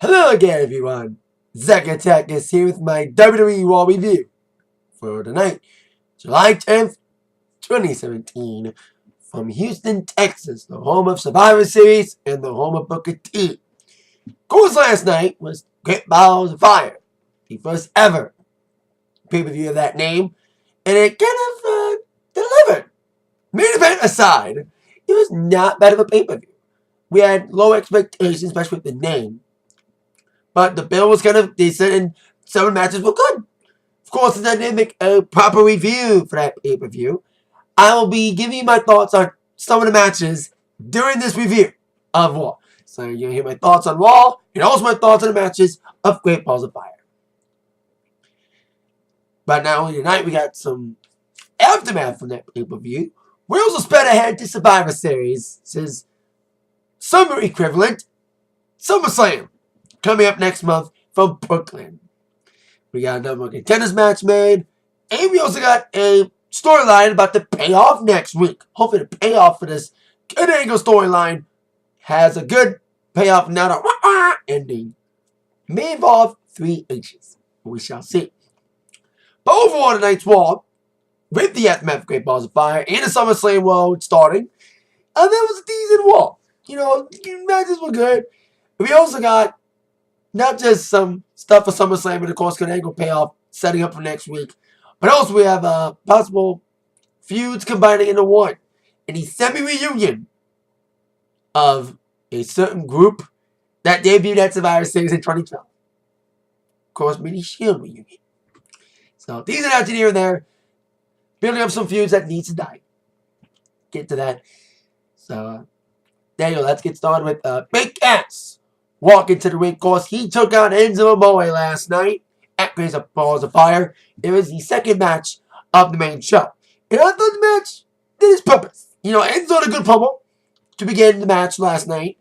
Hello again, everyone. Zack Attack is here with my WWE Raw review for tonight, July 10th, 2017, from Houston, Texas, the home of Survivor Series and the home of Booker T. Of course, last night was Great Balls of Fire, the first ever pay-per-view of that name, and it kind of delivered. Main event aside, it was not bad of a pay-per-view. We had low expectations, especially with the name. But the bill was kind of decent, and some of the matches were good. Of course, since I didn't make a proper review for that pay-per-view, I will be giving you my thoughts on some of the matches during this review of Raw. So you're going to hear my thoughts on Raw, and also my thoughts on the matches of Great Balls of Fire. But not only tonight, we got some aftermath from that pay-per-view. We also sped ahead to Survivor Series. This is summer equivalent, Summerslam, coming up next month from Brooklyn. We got another contenders match made. And we also got a storyline about the payoff next week. Hopefully the payoff for this good angle storyline has a good payoff, not a ending. May involve 3 H's. We shall see. But overall, tonight's Raw, with the aftermath of Great Balls of Fire and the SummerSlam world starting, that was a decent Raw. Matches were good. We also got not just some stuff for SummerSlam, but of course, good angle payoff setting up for next week. But also, we have possible feuds combining into one. And the semi-reunion of a certain group that debuted at Survivor Series in 2012. Of course, mini Shield reunion. So, these are out here and there. Building up some feuds that needs to die. Get to that. So, there you go. Let's get started with Big Cass. Walking to the ring, of course, he took on Enzo Amore last night at Great Balls of Fire. It was the second match of the main show. And I thought the match did its purpose. Enzo had a good pummel to begin the match last night,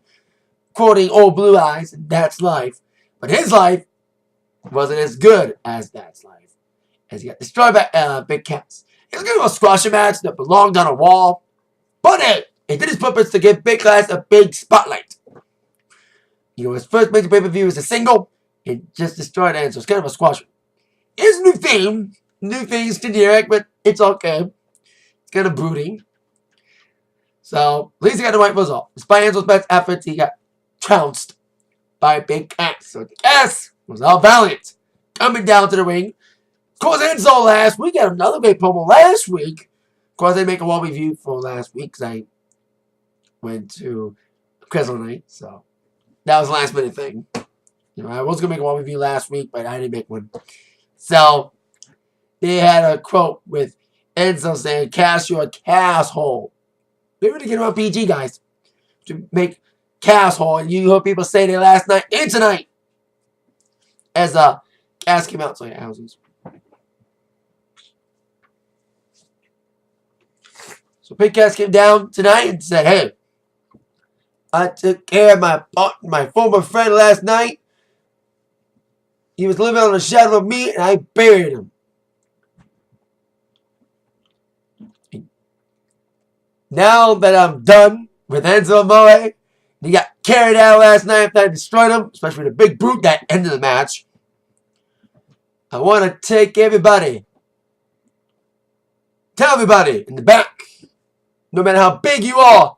quoting Old Blue Eyes, and That's Life. But his life wasn't as good as That's Life, as he got destroyed by Big Cass. It was going to be a squash match that belonged on a wall. But hey, it did its purpose to give Big Cass a big spotlight. His first major pay-per-view was a single. It just destroyed Enzo. It's kind of a squash. It's a new theme. New things generic, but it's okay. It's kind of brooding. So, at least he got the right result. Despite Enzo's best efforts, he got trounced by Big Cass. So, Cass was all valiant. Coming down to the ring. Of course, Enzo last week. Got another great promo last week. Of course, I didn't make a Raw review for last week because I went to Crystal Night. So, that was a last minute thing. I was going to make a Raw review last week, but I didn't make one. So, they had a quote with Enzo saying, Cass, you're a casshole. They were to get around PG, guys. To make casshole. And you heard people say that last night and tonight. As Cass came out. So, yeah, houses. So, Big Cass came down tonight and said, hey, I took care of my former friend last night. He was living on the shadow of me, and I buried him. Now that I'm done with Enzo Amore, he got carried out last night after I destroyed him, especially the big brute that ended the match. I want to tell everybody in the back, no matter how big you are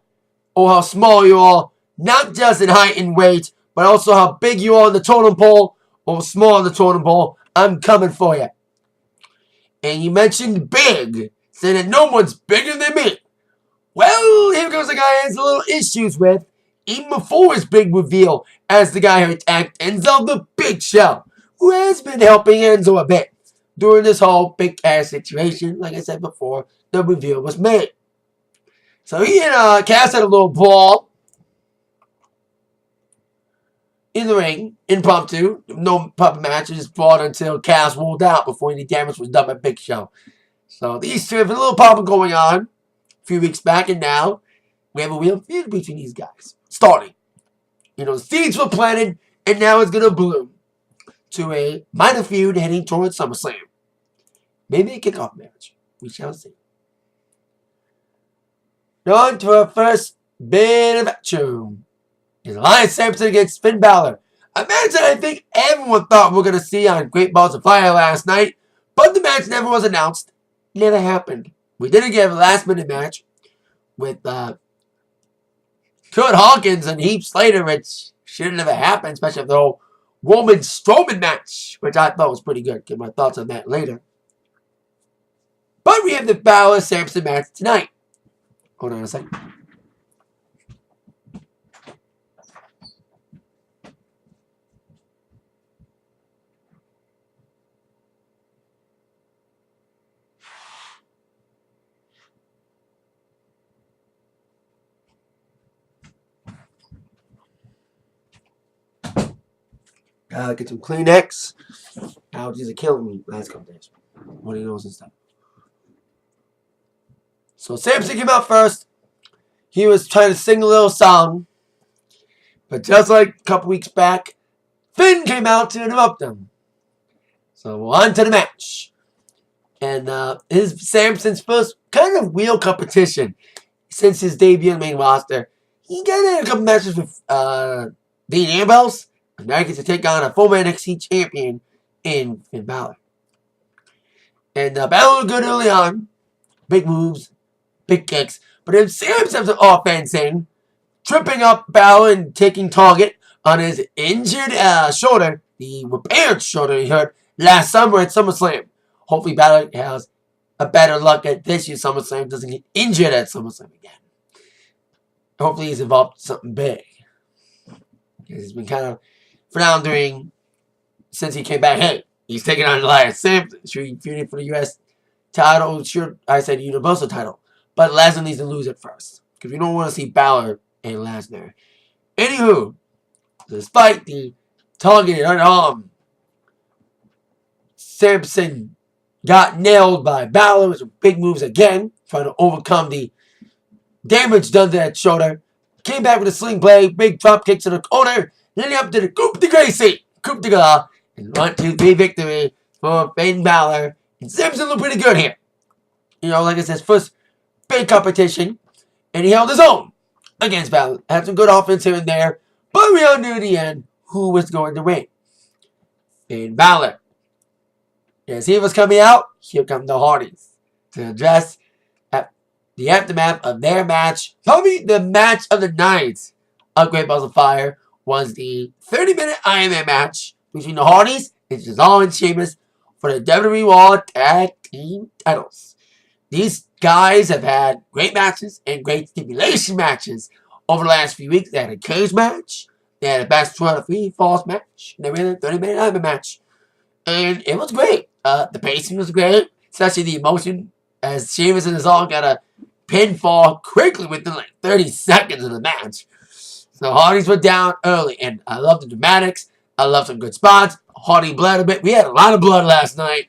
or how small you are, not just in height and weight, but also how big you are on the totem pole or small on the totem pole, I'm coming for you. And you mentioned big, saying that no one's bigger than me. Well, here goes a guy who has a little issues with, even before his big reveal, as the guy who attacked Enzo, the Big Show, who has been helping Enzo a bit during this whole Big Cass situation. Like I said before, the reveal was made. So he and Cass had a little brawl in the ring, impromptu. No puppet match, just brawled until Cass rolled out before any damage was done by Big Show. So these two have a little problem going on a few weeks back, and now we have a real feud between these guys. Starting. The seeds were planted, and now it's going to bloom to a minor feud heading towards SummerSlam. Maybe a kickoff match. We shall see. On to our first bit of action. Is Elias Sampson against Finn Balor. A match that I think everyone thought we were going to see on Great Balls of Fire last night, but the match never was announced. Never happened. We didn't get a last-minute match with Kurt Hawkins and Heath Slater, which should have never happened, especially the whole Roman Strowman match, which I thought was pretty good. Get my thoughts on that later. But we have the Balor-Samson match tonight. Hold on a second. Get some Kleenex. Allergies are killing me last couple days. What do you know and stuff. So Samson came out first. He was trying to sing a little song. But just like a couple weeks back, Finn came out to interrupt him. So on to the match. And his Samson's first kind of real competition since his debut in the main roster. He got in a couple matches with Dean Ambrose. And now he gets to take on a former NXT champion in Finn Balor. And Balor looked good early on. Big moves, big kicks. But then Samson's offensing, tripping up Balor and taking target on his injured shoulder, the repaired shoulder he hurt last summer at SummerSlam. Hopefully Balor has a better luck at this year's SummerSlam, doesn't get injured at SummerSlam again. Hopefully he's involved in something big. Because he's been kind of floundering since he came back. Hey, he's taking on Elias Samson. Sure, he's feuding for the U.S. title. Sure, I said Universal title. But Lesnar needs to lose it first. Because we don't want to see Balor and Lesnar. Anywho, despite the targeted unarmed, Samson got nailed by Balor with some big moves again, trying to overcome the damage done to that shoulder. Came back with a sling blade, big drop kicks to the corner, leading up to the Coup de Gracie, Coup de Gala, and 1-2-3 victory for Finn Balor. And Samson looked pretty good here. You know, like I said, first big competition, and he held his own against Balor. Had some good offense here and there, but we all knew in the end who was going to win. Finn Balor. As he was coming out, here come the Hardys to address the aftermath of their match. Probably the match of the night of Great Balls of Fire was the 30-minute Iron Man match between the Hardys and Cesaro and Sheamus for the WWE Raw Tag Team titles. These guys have had great matches and great stipulation matches over the last few weeks. They had a cage match, they had a best 2 out of 3 falls match, and they had a 30-minute Iron Man match. And it was great. The pacing was great, especially the emotion as Sheamus and Cesaro got a pinfall quickly within like 30 seconds of the match. So Hardys were down early, and I love the dramatics. I love some good spots. Hardy bled a bit. We had a lot of blood last night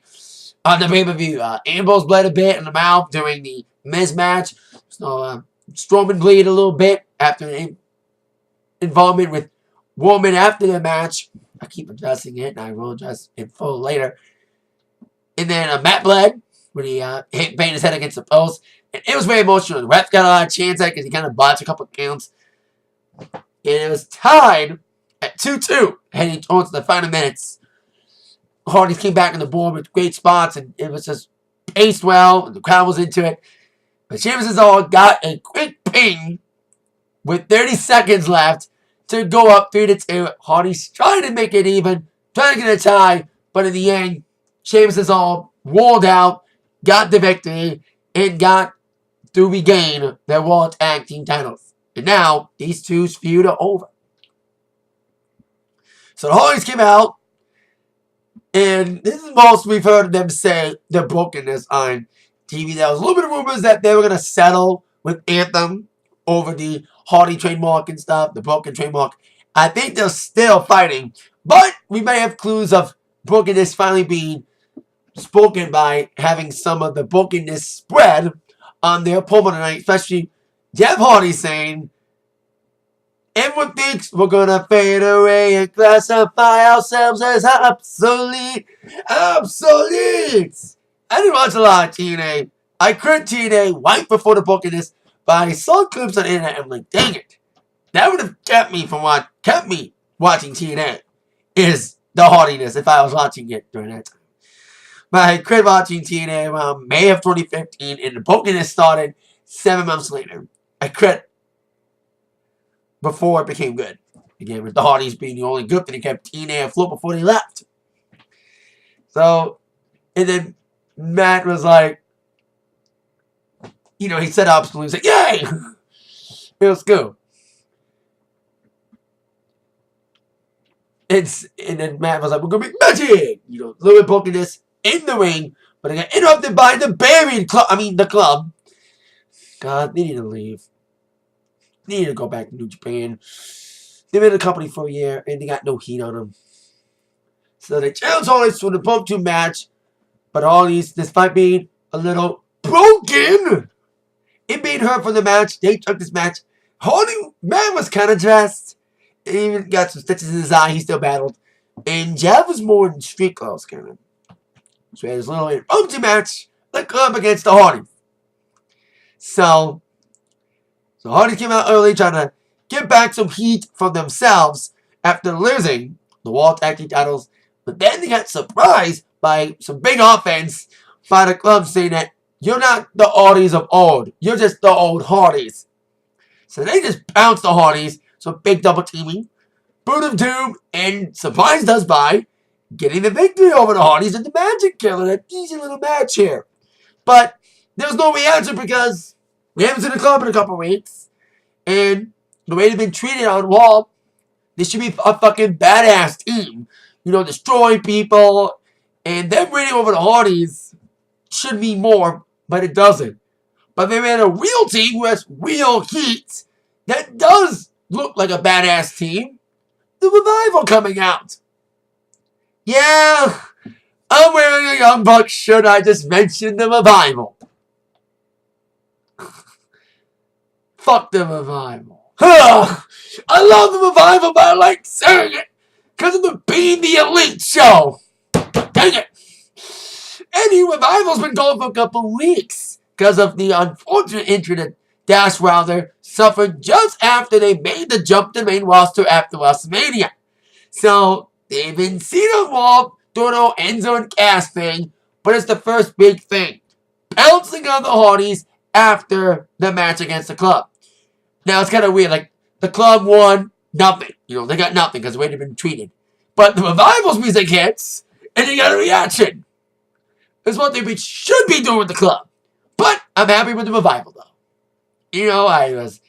on the pay-per-view. Ambrose bled a bit in the mouth during the Miz match. So Strowman bleed a little bit after an involvement with Roman after the match. I keep addressing it, and I will address it full later. And then Matt bled when he hit banged his head against the post. And it was very emotional. The ref got a lot of chants because he kind of botched a couple of counts. And it was tied at 2-2 heading towards the final minutes. Hardy came back on the board with great spots, and it was just paced well, and the crowd was into it. But Sheamus and Cesaro got a quick ping with 30 seconds left to go up 3-2. Hardy's trying to make it even, trying to get a tie, but in the end, Sheamus and Cesaro walled out, got the victory, and got to regain their Raw Tag Team titles. And now, these two's feud are over. So the Hardys came out, and this is most we've heard them say the brokenness on TV. There was a little bit of rumors that they were going to settle with Anthem over the Hardy trademark and stuff, the broken trademark. I think they're still fighting, but we may have clues of brokenness finally being spoken by having some of the brokenness spread on their promo tonight, especially Jeff Hardy saying, everyone thinks we're gonna fade away and classify ourselves as obsolete. Obsolete! I didn't watch a lot of TNA. I quit TNA right before the brokenness, but I saw clips on the internet and I'm like, dang it. That would have kept me watching TNA. is the hardiness if I was watching it during that time. But I quit watching TNA around May of 2015, and the brokenness started 7 months later. I quit before it became good. Again, with the Hardys being the only good thing that kept TNA afloat before they left. So, and then Matt was like, you know, he set up, he was like, yay! It was cool. And then Matt was like, we're going to make magic! You know, a little bit brokenness in the ring, but I got interrupted by the Barbarian Club. The club. God, they need to leave. They need to go back to New Japan. They've been in the company for a year, and they got no heat on them. So they challenged Hardys for the Bump 2 match, but Hardys, despite being a little broken, it made her for the match. They took this match. Hardy, man was kind of dressed. He even got some stitches in his eye. He still battled. And Jeff was more in street clothes, kind of. So he had his little Bump 2 match, the club against the Hardys. So Hardys came out early trying to get back some heat from themselves after losing the World Tag Team titles. But then they got surprised by some big offense by the club saying that you're not the Hardys of old. You're just the old Hardys. So they just bounced the Hardys. So big double teaming. Boot of Doom and surprised us by getting the victory over the Hardys and the Magic Killer. That easy little match here. But there's no reaction because we haven't seen the club in a couple weeks. And the way they've been treated on Raw, this should be a fucking badass team. You know, destroy people. And them winning over the Hardys should be more, but it doesn't. But they made a real team who has real heat that does look like a badass team. The Revival coming out. Yeah, I'm wearing a Young Bucks shirt. I just mentioned the Revival. Fuck the Revival. I love the Revival, but I like saying it because of the Being the Elite show. Dang it. Any Revival's been going for a couple weeks because of the unfortunate injury that Dash Wilder suffered just after they made the jump to main roster after WrestleMania. So they've been seen on Raw doing an Enzo and Cass thing, but it's the first big thing. Pouncing on the Hardys after the match against the club. Now it's kind of weird, like the club won nothing. You know, they got nothing because the way they've been treated. But the Revival's music hits, and they got a reaction. That's what they should be doing with the club. But I'm happy with the Revival, though. You know, I was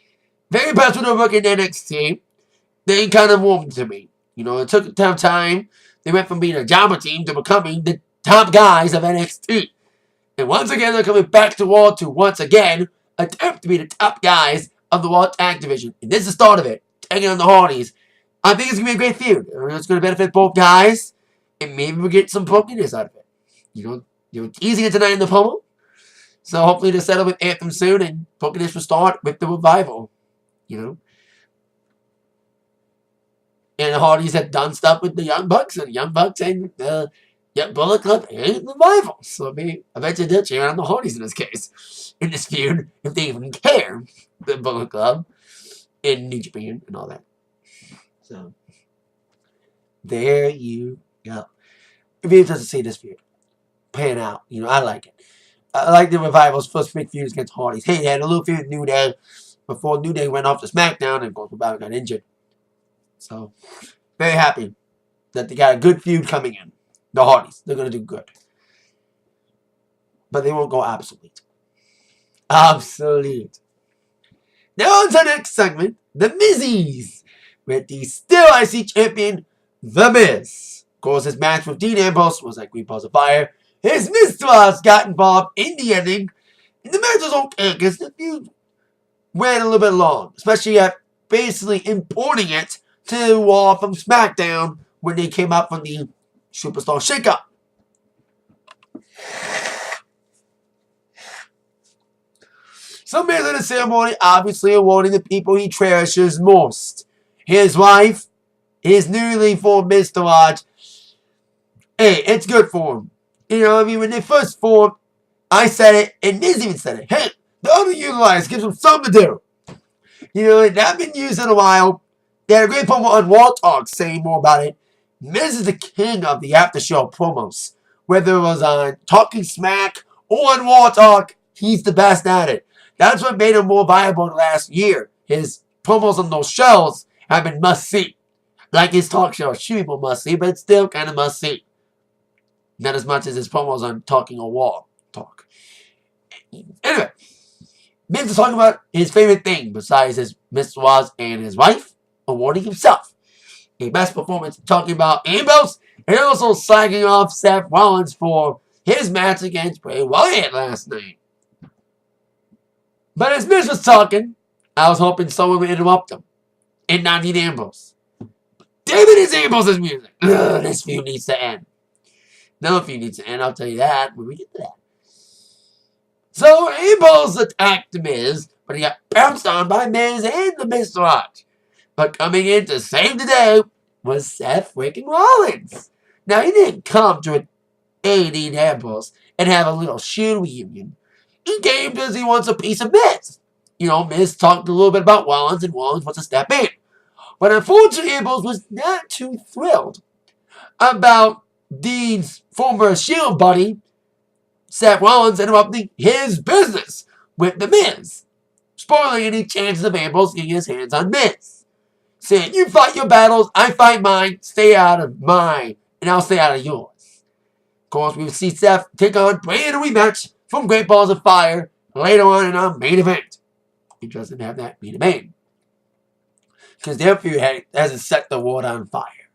very impressed with the rookie in NXT. They kind of warmed to me. You know, it took some time. They went from being a jobber team to becoming the top guys of NXT. And once again, they're coming back to Raw to once again attempt to be the top guys of the Raw Tag Division. And this is the start of it. Taking on the Hardys. I think it's going to be a great feud. It's going to benefit both guys. And maybe we'll get some brokenness out of it. You know, teasing it tonight in the promo. So hopefully they'll settle with Anthem soon and brokenness will start with the Revival. You know. And the Hardys have done stuff with the Young Bucks. And the Young Bucks and the Bullet Club and the Revival. So maybe eventually they'll cheer on the Hardys in this case. In this feud. If they even care. The Bullet Club. In New Japan and all that. So. There you go. It'd be interesting to see this feud pan out. You know, I like it. I like the Revival's first big feud against Hardys. Hey, they had a little feud with New Day before New Day went off to SmackDown and of course Revival got injured. So, very happy that they got a good feud coming in. The Hardys. They're going to do good. But they won't go obsolete. Obsolete. Now on to the next segment. The Mizzies. With the still IC champion, The Miz. Of course, his match with Dean Ambrose was like Green Balls of Fire. His Miztours got involved in the ending. And the match was okay because the feud went a little bit long. Especially at basically importing it to Raw from SmackDown when they came out from the Superstar Shakeup. So Miz in the ceremony obviously awarding the people he cherishes most. His wife, his newly formed Miztours. Hey, it's good for him. You know, I mean, when they first formed, I said it, and Miz even said it. Hey, the underutilized gives them something to do. You know, they haven't been used in a while. They had a great promo on Raw Talk saying more about it. Miz is the king of the after show promos. Whether it was on Talking Smack or on Raw Talk, he's the best at it. That's what made him more viable last year. His promos on those shows have been must-see. Like his talk show should be more must-see, but it's still kind of must-see. Not as much as his promos on Talking or Raw Talk. Anyway, Miz is talking about his favorite thing besides his Mr. Woz and his wife, awarding himself a best performance talking about Ambrose and also slagging off Seth Rollins for his match against Bray Wyatt last night. But as Miz was talking, I was hoping someone would interrupt him and not need Ambrose. Damn it, it's Ambrose's music. Ugh, this feud needs to end. No feud needs to end, I'll tell you that when we get to that. So Ambrose attacked The Miz, but he got bounced on by Miz and the Miztourage. But coming in to save the day was Seth freaking Rollins. Now, he didn't come to aid Ambrose and have a little shoe reunion. He came because he wants a piece of Miz. You know, Miz talked a little bit about Rollins, and Rollins wants to step in. But unfortunately, Ambrose was not too thrilled about Dean's former Shield buddy, Seth Rollins, interrupting his business with The Miz, spoiling any chances of Ambrose getting his hands on Miz. Saying, you fight your battles, I fight mine, stay out of mine, and I'll stay out of yours. Of course, we will see Seth take on Bray in a rematch from Great Balls of Fire later on in our main event. He doesn't have that main event, because their feud hasn't set the world on fire.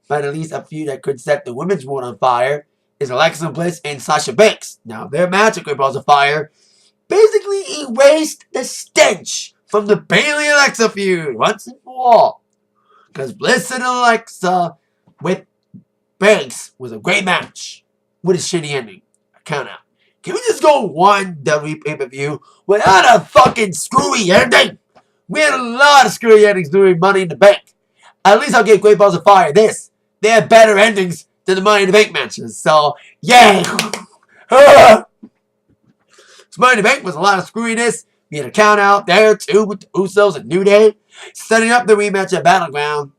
But at least a feud that could set the women's world on fire is Alexa Bliss and Sasha Banks. Now, their match at Great Balls of Fire basically erased the stench from the Bayley-Alexa feud once and for all. Because Bliss and Alexa with Banks was a great match with a shitty ending. A count out. Can we just go one WWE pay-per-view without a fucking screwy ending? We had a lot of screwy endings during Money in the Bank. At least I'll give Great Balls of Fire this. They have better endings than the Money in the Bank matches. So, yay! So Money in the Bank was a lot of screwiness. We had a count out there too with the Usos and New Day, setting up the rematch at Battleground.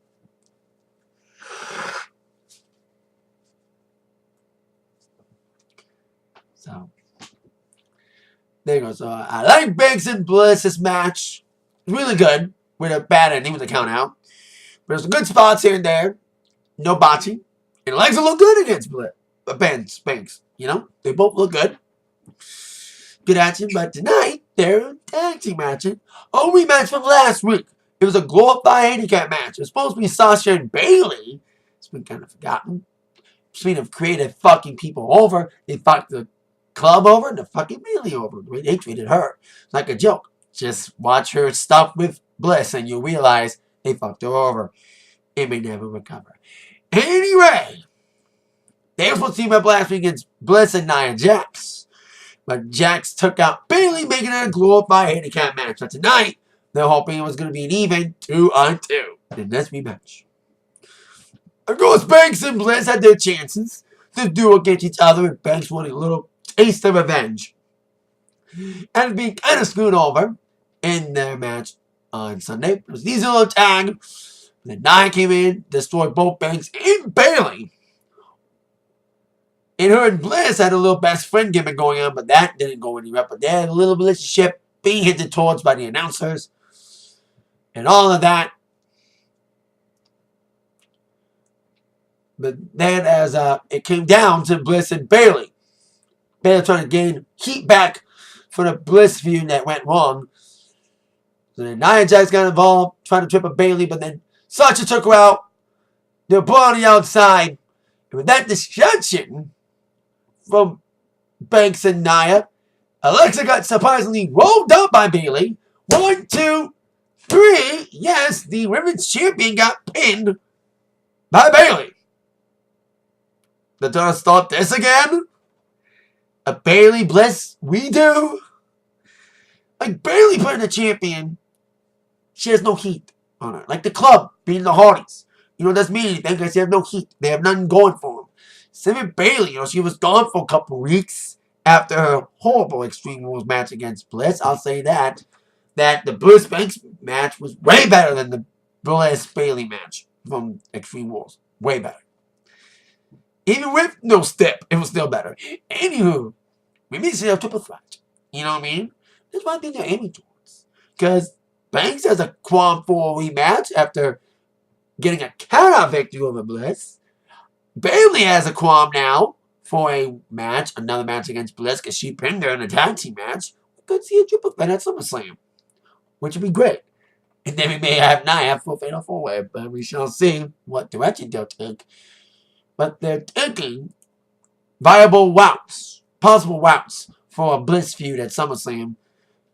So there you go. So I like Banks and Bliss's match. Really good with a bad ending with a count out. But there's some good spots here and there. No botching. And Alexa look good against Banks. You know, they both look good. Good action, but tonight they're tag team matching. A rematch from last week. It was a glorified handicap match. It was supposed to be Sasha and Bayley. It's been kind of forgotten. Speaking of creative fucking people over, they fucked the club over and the fucking Bayley over. The way they treated her. It's like a joke. Just watch her stuff with Bliss and you'll realize they fucked her over. It may never recover. Anyway, they were supposed to team up last week against Bliss and Nia Jax. But Jax took out Bayley, making it a glorified handicap match. But tonight, they're hoping it was going to be an even 2-on-2 in this rematch. Of course, Banks and Bliss had their chances to duel against each other, and Banks wanted a little taste of revenge. And being kind of screwed over in their match on Sunday. It was an easy little tag. And then Nia came in, destroyed both Banks and Bayley. And her and Bliss had a little best friend gimmick going on, but that didn't go anywhere. But they had a little relationship being hinted towards by the announcers. And all of that. But then as it came down to Bliss and Bayley. Bayley trying to gain heat back for the Bliss feud that went wrong. So then Nia Jax got involved, trying to trip up Bayley, but then Sasha took her out. They were put on the outside. And with that distraction from Banks and Nia, Alexa got surprisingly rolled up by Bayley. 1, 2, 3. Yes, the women's champion got pinned by Bayley. They're trying to start this again? A Bayley Bliss redo? Like Bayley putting the champion, she has no heat on her. Like the club being the Hardys. You know, it doesn't mean anything because they have no heat. They have nothing going for them. Same with Bayley, you know, she was gone for a couple weeks after her horrible Extreme Rules match against Bliss. I'll say that the Bliss Banks match was way better than the Bliss Bayley match. from Extreme Rules. Way better. Even with no step, it was still better. Anywho, we may see a triple threat. You know what I mean? That's one thing they're aiming towards. Because Banks has a qualm for a rematch after getting a count-out victory over Bliss. Bayley has a qualm now for a match, another match against Bliss, because she pinned her in a tag team match. We could see a triple threat at SummerSlam, which would be great. And then we may have Nia for Fatal 4-Way, but we shall see what direction they'll take. But they're taking viable routes, possible routes for a Bliss feud at SummerSlam.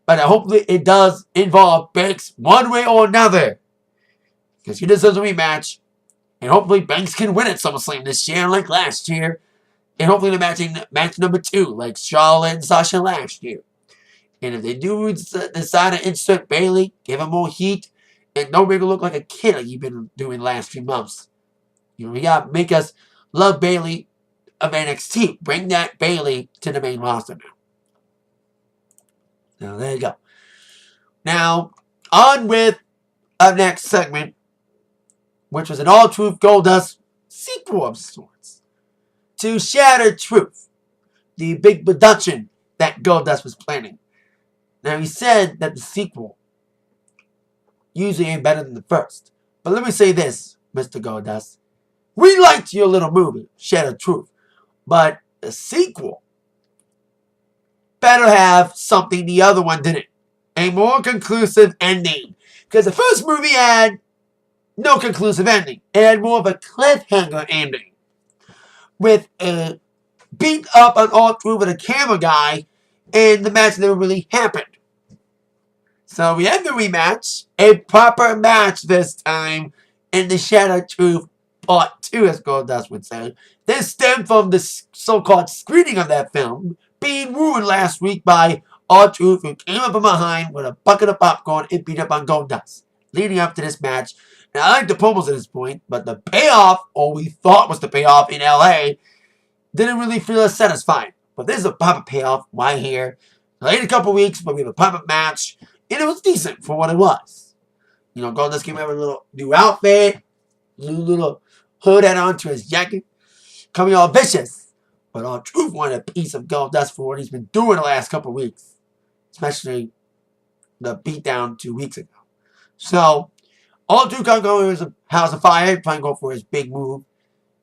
But hopefully it does involve Banks one way or another. Because he deserves a rematch. And hopefully Banks can win at SummerSlam this year like last year. And hopefully the match number 2 like Charlotte and Sasha last year. And if they do decide to insert Bayley, give him more heat, and don't make her look like a kid like you've been doing the last 3 months. You know, we gotta make us love Bayley of NXT. Bring that Bayley to the main roster now. Now, there you go. Now, on with our next segment, which was an all-truth Goldust sequel of sorts to Shattered Truth, the big production that Goldust was planning. Now, he said that the sequel usually ain't better than the first. But let me say this, Mr. Goldust. We liked your little movie, Shattered Truth. But the sequel better have something the other one didn't. A more conclusive ending. Because the first movie had no conclusive ending. It had more of a cliffhanger ending. With a beat up on all through with a camera guy, and the match never really happened. So we had the rematch, a proper match this time, in the Shattered Truth Part 2, as Goldust would say. This stemmed from the so-called screening of that film being ruined last week by R-Truth, who came up from behind with a bucket of popcorn and beat up on Goldust, leading up to this match. Now, I like the promos at this point, but the payoff, or we thought was the payoff in LA, didn't really feel as satisfying. But this is a proper payoff. Why here? Delayed a couple weeks, but we have a proper match, and it was decent for what it was. You know, Goldust came out with a little new outfit, little hood add onto his jacket, coming all vicious. But R-Truth wanted a piece of Goldust for what he's been doing the last couple weeks, especially the beatdown 2 weeks ago. So, R-Truth got going with his House of Fire, trying to go for his big move,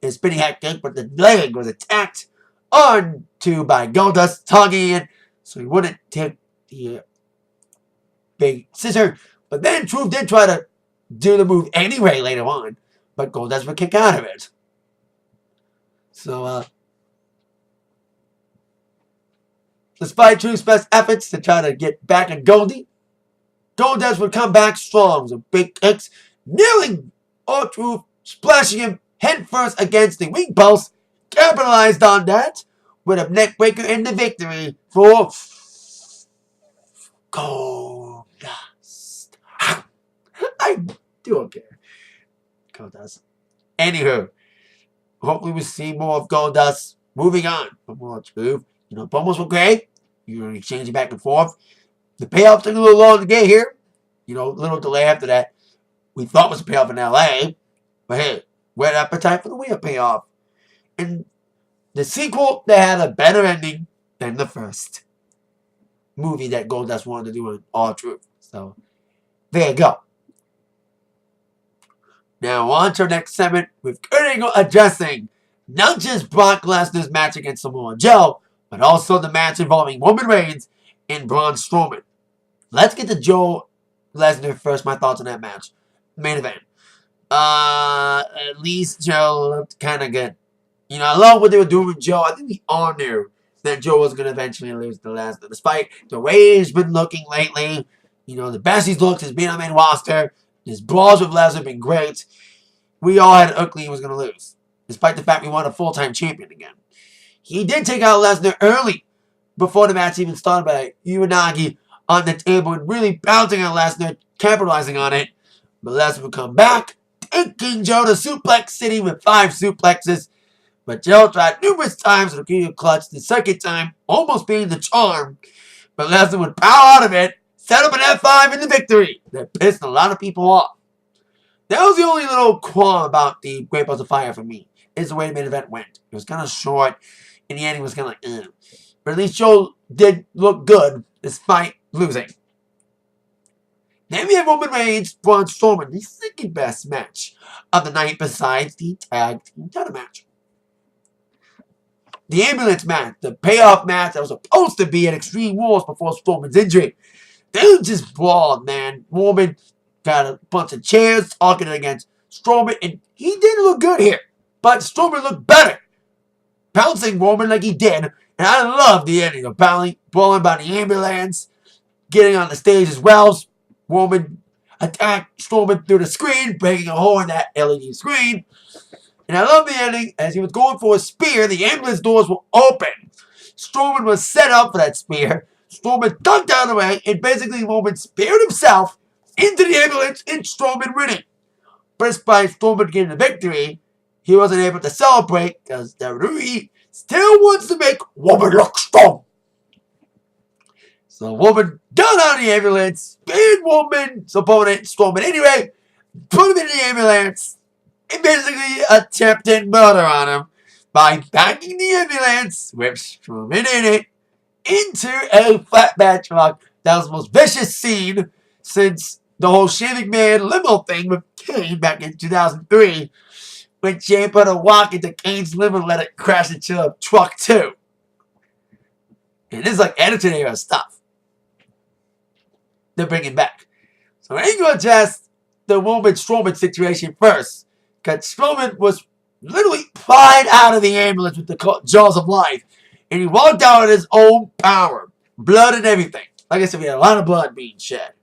his spinning hat kick, but the leg was attacked onto by Goldust, tugging it, so he wouldn't take the big scissor. But then Truth did try to do the move anyway later on, but Goldust would kick out of it. So, despite Truth's best efforts to try to get back at Goldie, Goldust would come back strong with big kicks, kneeling R-Truth, splashing him headfirst against the ring post, capitalized on that with a neckbreaker and the victory for Goldust. I don't care. Goldust. Anywho, hopefully we see more of Goldust. Moving on from R-Truth. You know, promos were great. You were exchanging back and forth. The payoff took a little long to get here. You know, a little delay after that. We thought was a payoff in LA. But hey, we had appetite for the real payoff. And the sequel, they had a better ending than the first movie that Goldust wanted to do in R-Truth. So, there you go. Now, on to our next segment with Kurt Angle addressing not just Brock Lesnar's match against Samoa Joe, but also the match involving Roman Reigns and Braun Strowman. Let's get to Joe Lesnar first. My thoughts on that match. Main event. At least Joe looked kind of good. You know, I love what they were doing with Joe. I think we all knew that Joe was going to eventually lose to Lesnar. Despite the way he's been looking lately, you know, the best he's looked has been on main roster. His brawls with Lesnar have been great. We all had Ugly he was going to lose. Despite the fact we want a full-time champion again. He did take out Lesnar early, before the match even started, by Uranagi on the table and really bouncing on Lesnar, capitalizing on it. But Lesnar would come back, taking Joe to Suplex City with 5 suplexes. But Joe tried numerous times to get a clutch, the second time almost being the charm. But Lesnar would power out of it, set up an F5 in the victory. That pissed a lot of people off. That was the only little qualm about the Great Balls of Fire for me, is the way the main event went. It was kind of short, and the ending was kind of like, ugh. But at least Joe did look good, despite losing. Then we have Roman Reigns, Braun Strowman, the second best match of the night besides the tag team title match. The ambulance match, the payoff match that was supposed to be at Extreme Rules before Strowman's injury. They were just brawled, man. Roman got a bunch of chairs talking against Strowman, and he didn't look good here. But Strowman looked better, pouncing Roman like he did. And I love the ending of brawling by the ambulance, getting on the stage as well. Roman attacked Strowman through the screen, breaking a hole in that LED screen. And I love the ending. As he was going for a spear, the ambulance doors were open. Strowman was set up for that spear. Strowman ducked out of the way, and basically Roman speared himself into the ambulance, and Strowman winning. But despite Strowman getting the victory, he wasn't able to celebrate because WWE still wants to make Roman look strong. So Roman got out of the ambulance, speared Roman's opponent, Strowman anyway, put him in the ambulance, and basically attempted murder on him by backing the ambulance with Strowman in it into a flatbed truck. That was the most vicious scene since the whole Shane McMahon limo thing with Kane back in 2003, when Jay put a walk into Kane's limo and let it crash into a truck too. And this is like Attitude Era stuff they're bringing back. So I ain't going to address the Roman Strowman situation first, because Strowman was literally pried out of the ambulance with the jaws of life, and he walked out with his own power, blood and everything. Like I said, we had a lot of blood being shed,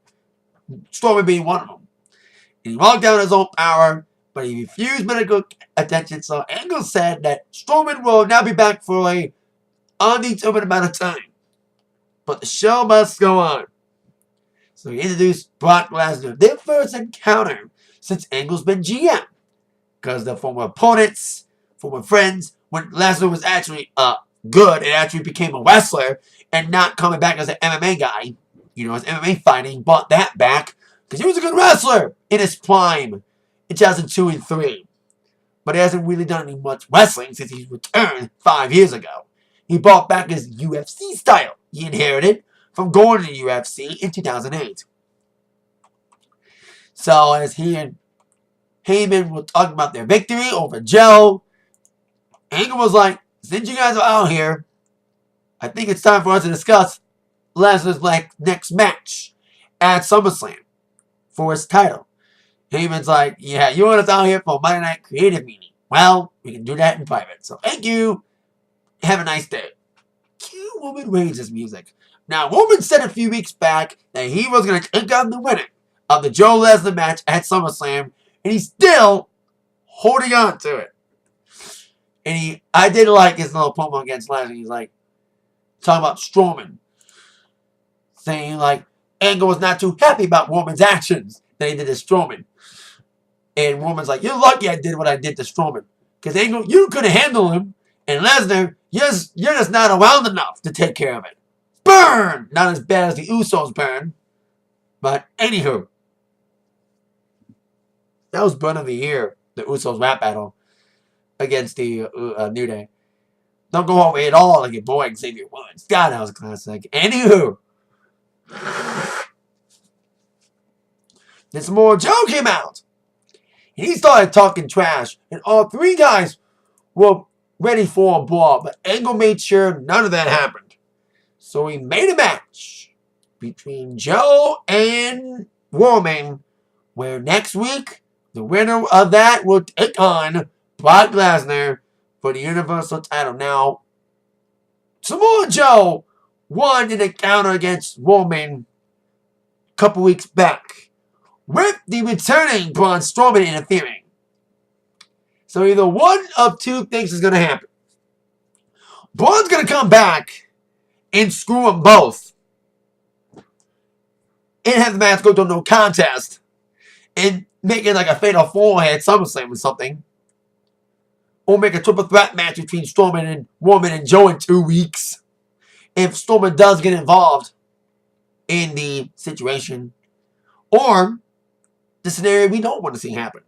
Strowman being one of them. And he walked out with his own power, but he refused medical attention, so Angle said that Strowman will now be back for a undetermined amount of time. But the show must go on. So he introduced Brock Lesnar, their first encounter since Angle's been GM. Because they're former opponents, former friends, when Lesnar was actually good and actually became a wrestler and not coming back as an MMA guy. You know, his MMA fighting, brought that back because he was a good wrestler in his prime in 2002 and 2003. But he hasn't really done any much wrestling since he returned 5 years ago. He brought back his UFC style he inherited from going to the UFC in 2008. So as he and Heyman were talking about their victory over Joe, Angle was like, since you guys are out here, I think it's time for us to discuss Lesnar's next match at SummerSlam for his title. Heyman's like, yeah, you want us out here for Monday Night Creative Meeting. Well, we can do that in private. So thank you. Have a nice day. Cue Roman Reigns' music. Now, Roman said a few weeks back that he was going to take on the winner of the Joe Lesnar match at SummerSlam, and he's still holding on to it. And I did like his little promo against Lesnar. He's like, talking about Strowman, saying like, Angle was not too happy about Roman's actions that he did to Strowman. And Roman's like, you're lucky I did what I did to Strowman. Because Angle, you couldn't handle him. And Lesnar, you're just not around enough to take care of it. Burn! Not as bad as the Usos burn. But anywho, that was Burn of the Year, the Usos rap battle against the New Day. Don't go away at all like your boy Xavier Woods. God, that was a classic. Anywho, then Samoa Joe came out. And he started talking trash. And all three guys were ready for a brawl. But Angle made sure none of that happened. So he made a match between Joe and Roman, where next week, the winner of that will take on Brock Lesnar for the Universal title. Now, Samoa Joe won an encounter against Roman a couple weeks back, with the returning Braun Strowman interfering. So either one of two things is going to happen. Braun's going to come back and screw them both, and have the match go to no contest, and make it like a fatal four-head SummerSlam or something. Or make a triple threat match between Strowman and Roman and Joe in 2 weeks, if Strowman does get involved in the situation. Or the scenario we don't want to see happen.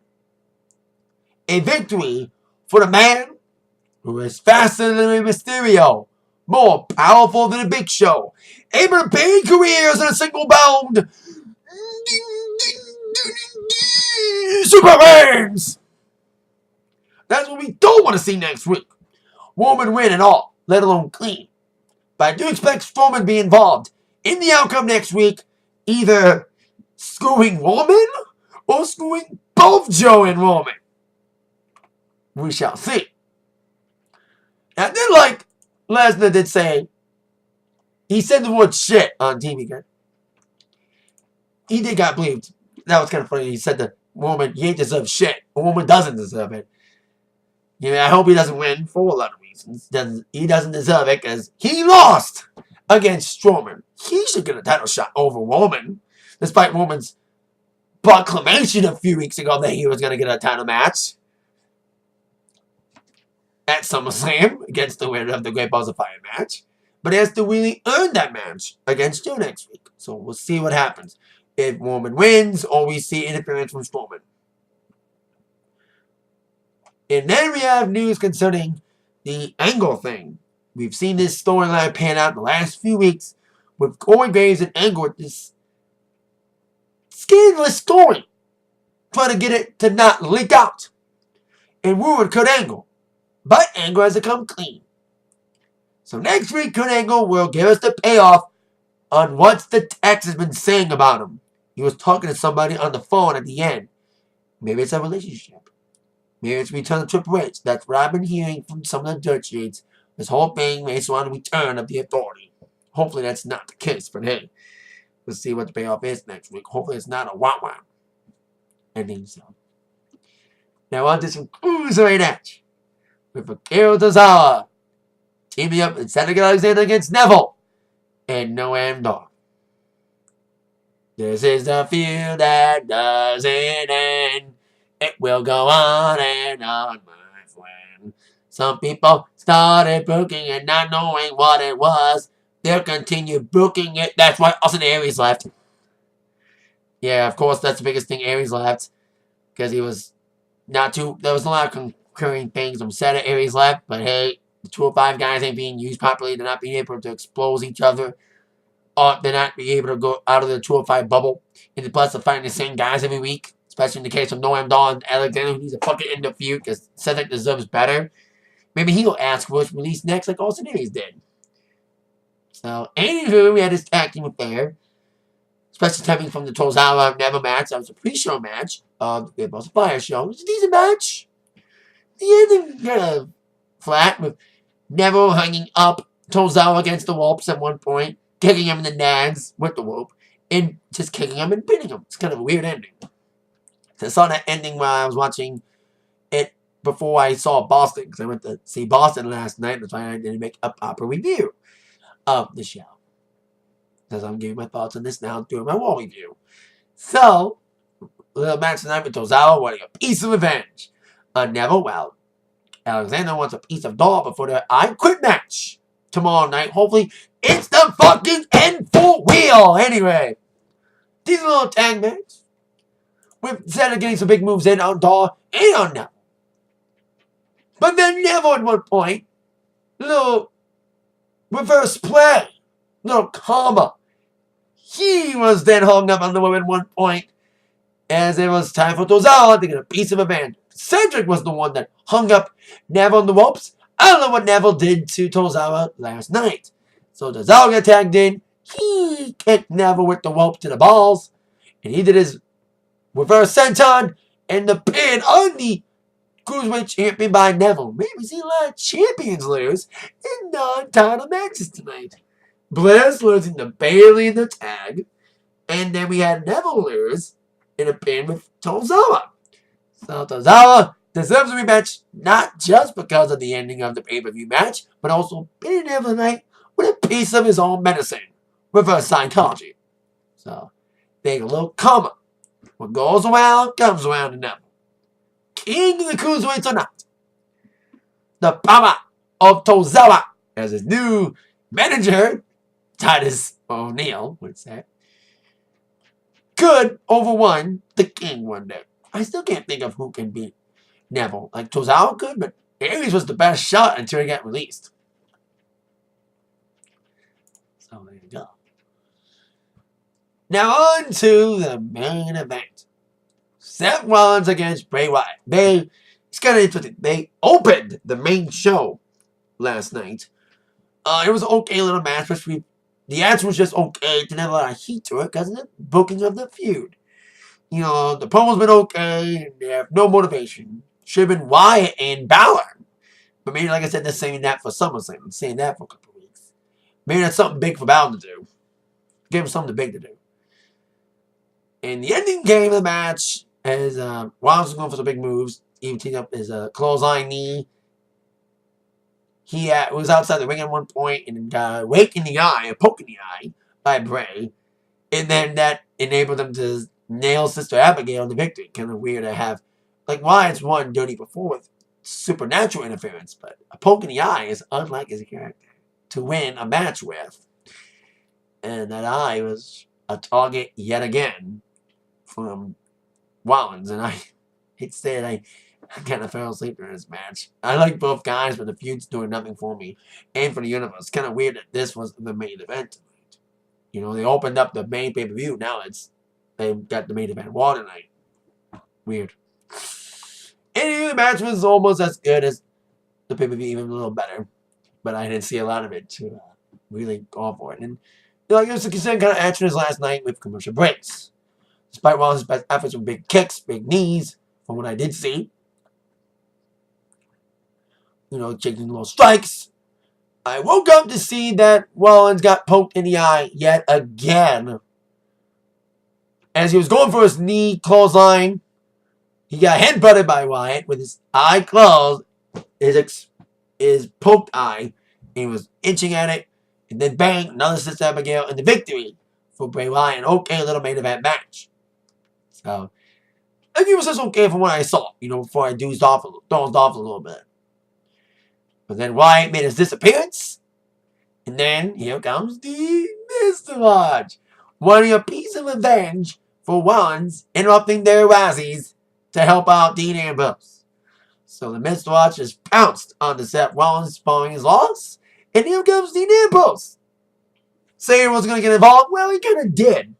A victory for the man who is faster than a Mysterio, more powerful than a Big Show, able to paint careers in a single bound. Supermans! That's what we don't want to see next week. Roman win and all, let alone clean. But I do expect Strowman to be involved in the outcome next week, either screwing Roman or screwing both Joe and Roman. We shall see. I did like Lesnar did say, he said the word shit on TV again. He did got believed. That was kind of funny. He said that Roman, he ain't deserve shit. A woman doesn't deserve it. Yeah, I hope he doesn't win for a lot of reasons. He doesn't deserve it because he lost against Strowman. He should get a title shot over Roman, despite Roman's proclamation a few weeks ago that he was going to get a title match at Summerslam against the winner of the Great Balls of Fire match. But he has to really earn that match against Joe next week. So we'll see what happens. If Roman wins or we see interference from Strowman. And then we have news concerning the Angle thing. We've seen this storyline pan out in the last few weeks with Corey Graves and Angle with this scandalous story. Trying to get it to not leak out and ruin Kurt Angle. But Angle has to come clean. So next week, Kurt Angle will give us the payoff on what the text has been saying about him. He was talking to somebody on the phone at the end. Maybe it's a relationship. Maybe it's Return of Triple H. That's what I've been hearing from some of the dirt sheets. This whole thing based on the return of the Authority. Hopefully that's not the case, but hey, we'll see what the payoff is next week. Hopefully it's not a wah-wah ending. So. Now on to some cruiserweight match with Akira Tozawa teaming up with Cedric Alexander against Neville and Noam Dar. This is the feud that doesn't end. It will go on and on, my friend. Some people started booking it not knowing what it was. They'll continue booking it. That's why Austin Aries left. Yeah, of course, that's the biggest thing. Aries left. Because he was not too... There was a lot of concurring things from Cedric. Aries left. But hey, the 205 guys ain't being used properly. They're not being able to expose each other. Or they're not being able to go out of the 205 bubble. And plus, they're fighting the same guys every week. Especially in the case of Noam Dar and Alexander, who needs to fucking end the feud because Cedric deserves better. Maybe he'll ask for his release next like Austin Aries did. So, anywho, we had this tag team affair. Especially coming from the Tozawa Neville match. That was a pre-show match of the Great Fire show. It was a decent match. The ending kind of flat with Neville hanging up Tozawa against the ropes at one point. Kicking him in the nads with the rope. And just kicking him and pinning him. It's kind of a weird ending. So I saw that ending while I was watching it before I saw Boston. Because I went to see Boston last night. That's why I didn't make a proper review of the show. Because I'm giving my thoughts on this now doing my Raw review. So, a little match tonight with Tozawa wanting a piece of revenge on Neville. Well, Alexander wants a piece of Dar before the I Quit match tomorrow night. Hopefully, it's the fucking end for real. Anyway, these little tag match. With Cedric getting some big moves in on Dar and on Neville. But then Neville at one point, little reverse play, little karma. He was then hung up on the woman at one point as it was time for Tozawa to get a piece of a man. Cedric was the one that hung up Neville on the ropes. I don't know what Neville did to Tozawa last night. So Tozawa got tagged in. He kicked Neville with the rope to the balls. And he did his reverse senton and the pin on the Cruiserweight champion by Neville. Maybe we see a lot of champions lose in non-title matches tonight. Bliss losing to Bayley in the tag. And then we had Neville lose in a pin with Tozawa. So Tozawa deserves a rematch not just because of the ending of the pay-per-view match, but also pinning Neville tonight with a piece of his own medicine. Reverse psychology. So, take a little karma. What goes around, comes around to Neville. King of the Cruiserweights or not. The power of Tozawa as his new manager, Titus O'Neil, would say. could overwon the King one day. I still can't think of who can beat Neville. Like, Tozawa could, but Aries was the best shot until he got released. So there you go. Now on to the main event. Seth Rollins against Bray Wyatt. It's kind of interesting. They opened the main show last night. It was an okay little match, which the match was just okay. Didn't have a lot of heat to it because of the booking of the feud. You know, the promo's been okay, and they have no motivation. Should have been Wyatt and Balor. But maybe, like I said, they're saying that for SummerSlam. I'm saying that for a couple of weeks. Maybe that's something big for Balor to do. Give him something big to do. And the ending game of the match, as Rollins was going for some big moves, even teeing up his clothesline knee. He was outside the ring at one point and got a rake in the eye, a poke in the eye by Bray. And then that enabled them to nail Sister Abigail in the victory. Kind of weird to have, like, Wyatt's won dirty before with supernatural interference, but a poke in the eye is unlike his character to win a match with. And that eye was a target yet again from Rollins. And I hate to say it, I kind of fell asleep during this match. I like both guys, but the feud's doing nothing for me and for the universe. It's kind of weird that this was the main event tonight. You know, they opened up the main pay-per-view. Now they've got the main event Raw tonight. Weird. Anyway, the match was almost as good as the pay-per-view, even a little better. But I didn't see a lot of it to really go for it. And, you know, it was a consistent kind of action as last night with commercial breaks. Despite Rollins' best efforts with big kicks, big knees, from what I did see. You know, taking little strikes. I woke up to see that Rollins got poked in the eye yet again. As he was going for his knee clothesline, he got headbutted by Wyatt with his eye closed, his poked eye. He was itching at it. And then bang, another Sister Abigail and the victory for Bray Wyatt. An okay little main event match. So, I think it was just okay from what I saw, you know, before I dozed off a little bit. But then Wyatt made his disappearance. And then here comes the Mr. Watch, wanting a piece of revenge for Rollins interrupting their Razzies to help out Dean Ambrose. So the Mr. Watch just pounced on the Seth Rollins following his loss. And here comes Dean Ambrose. Saying he wasn't going to get involved. Well, he kind of did.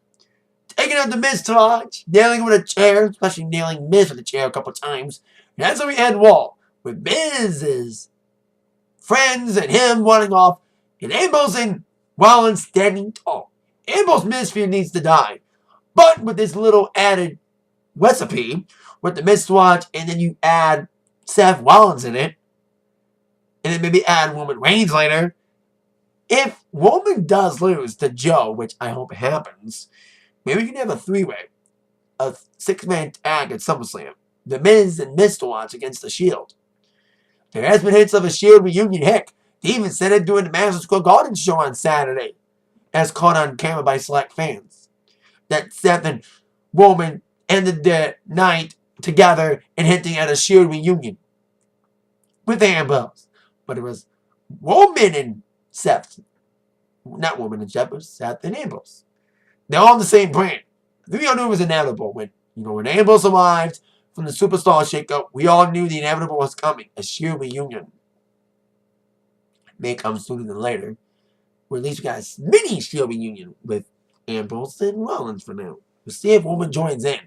Taking out the Mr. Watch, nailing him with a chair, especially nailing Miz with a chair a couple times. And that's how we had Wall, with Miz's friends and him running off, and Ambrose and Rollins standing tall. Ambrose Miz fear needs to die. But with this little added recipe, with the Mr. Watch, and then you add Seth Rollins in it, and then maybe add Roman Reigns later. If Roman does lose to Joe, which I hope happens, maybe we can have a three-way, a six-man tag at SummerSlam. The Miz and Mr. Watch against the Shield. There has been hints of a Shield reunion. Heck, they even said it during the Madison Square Garden show on Saturday, as caught on camera by select fans. That Seth and Roman ended the night together and hinting at a Shield reunion with Ambrose. But it was Roman and Seth. Not Roman and Seth, but Seth and Ambrose. They're all the same brand. We all knew it was inevitable. When Ambrose arrived from the Superstar shakeup, we all knew the inevitable was coming. A Shield reunion. It may come sooner than later. Or at least we got a mini Shield reunion with Ambrose and Rollins for now. We'll see if Roman joins in.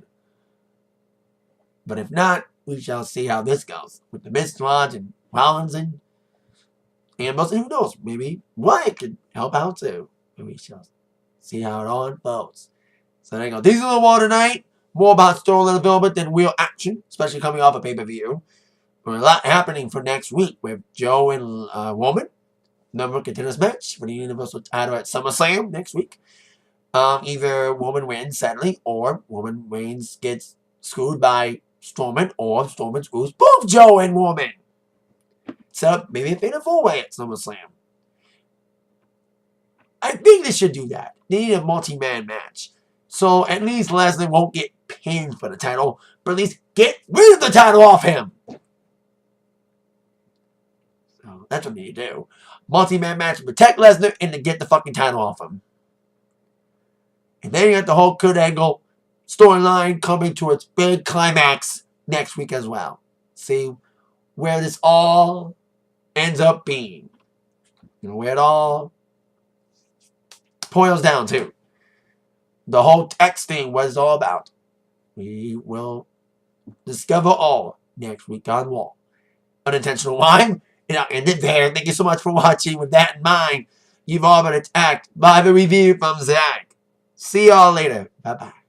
But if not, we shall see how this goes. With the Mr. Watch and Rollins and Ambrose, and who knows, maybe Wyatt could help out too. And we shall see how it all unfolds. So there you go. These are the Raw tonight. More about storyline development than real action, especially coming off a pay-per-view. There's a lot happening for next week with Joe and Roman. Number contenders match for the Universal title at SummerSlam next week. Either Roman wins, sadly, or Roman Reigns gets screwed by Strowman, or Strowman screws both Joe and Roman. Set up maybe a fatal four-way at SummerSlam. I think they should do that. They need a multi-man match. So at least Lesnar won't get pinned for the title, but at least get rid of the title off him. So that's what they need to do. Multi-man match to protect Lesnar and to get the fucking title off him. And then you got the whole Kurt Angle storyline coming to its big climax next week as well. See where this all ends up being. You know, where it all boils down to. The whole text thing, what it's all about. We will discover all next week on Raw. Unintentional line, and I'll end it there. Thank you so much for watching. With that in mind, you've all been attacked by the review from Zach. See y'all later. Bye-bye.